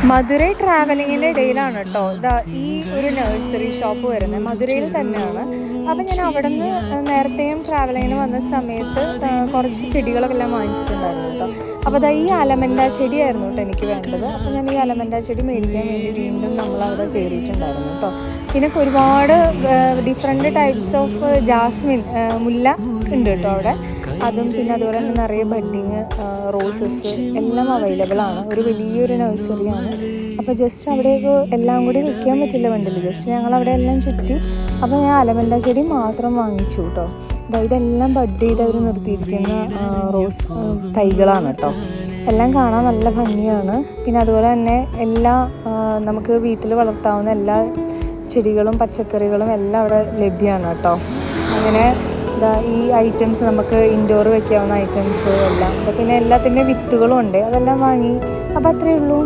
മധുരൈ ട്രാവലിങ്ങിൻ്റെ ഇടയിലാണ് കേട്ടോ ഇതാ ഈ ഒരു നഴ്സറി ഷോപ്പ് വരുന്നത്. മധുരയിൽ തന്നെയാണ്. അപ്പം ഞാൻ അവിടെ നിന്ന് നേരത്തെയും ട്രാവലിങ്ങിന് വന്ന സമയത്ത് കുറച്ച് ചെടികളൊക്കെ എല്ലാം വാങ്ങിച്ചിട്ടുണ്ടായിരുന്നു കേട്ടോ. അപ്പോൾ അതാ ഈ അലമൻഡ ചെടിയായിരുന്നു കേട്ടോ എനിക്ക് വേണ്ടത്. അപ്പോൾ ഞാൻ ഈ അലമൻഡ ചെടി മേടിക്കാൻ വേണ്ടി വീണ്ടും നമ്മളവിടെ കയറിയിട്ടുണ്ടായിരുന്നു കേട്ടോ. പിന്നെ ഒരുപാട് ഡിഫറെൻറ്റ് ടൈപ്സ് ഓഫ് ജാസ്മിൻ മുല്ല ഉണ്ട് കേട്ടോ അവിടെ. അതും പിന്നെ അതുപോലെ തന്നെ നിറയെ ബഡ്ഡിങ് റോസസ് എല്ലാം അവൈലബിൾ ആണ്. ഒരു വലിയൊരു നഴ്സറിയാണ്. അപ്പോൾ ജസ്റ്റ് അവിടെയൊക്കെ എല്ലാം കൂടി വെക്കാൻ പറ്റില്ല വണ്ടിയിൽ. ജസ്റ്റ് ഞങ്ങൾ അവിടെ എല്ലാം ചുറ്റി. അപ്പോൾ ഞാൻ അലമൻഡ ചെടി മാത്രം വാങ്ങിച്ചു കേട്ടോ. ഇതെല്ലാം ബഡ് ചെയ്ത് അവർ നിർത്തിയിരിക്കുന്ന റോസ് തൈകളാണ് കേട്ടോ. എല്ലാം കാണാൻ നല്ല ഭംഗിയാണ്. പിന്നെ അതുപോലെ തന്നെ എല്ലാ നമുക്ക് വീട്ടിൽ വളർത്താവുന്ന എല്ലാ ചെടികളും പച്ചക്കറികളും എല്ലാം അവിടെ ലഭ്യമാണ് കേട്ടോ. അങ്ങനെ ഈ ഐറ്റംസ് നമുക്ക് ഇൻഡോർ വെക്കാവുന്ന ഐറ്റംസ് എല്ലാം. പിന്നെ എല്ലാത്തിൻ്റെ വിത്തുകളും ഉണ്ട്, അതെല്ലാം വാങ്ങി. അപ്പോൾ അത്രയേ ഉള്ളൂ.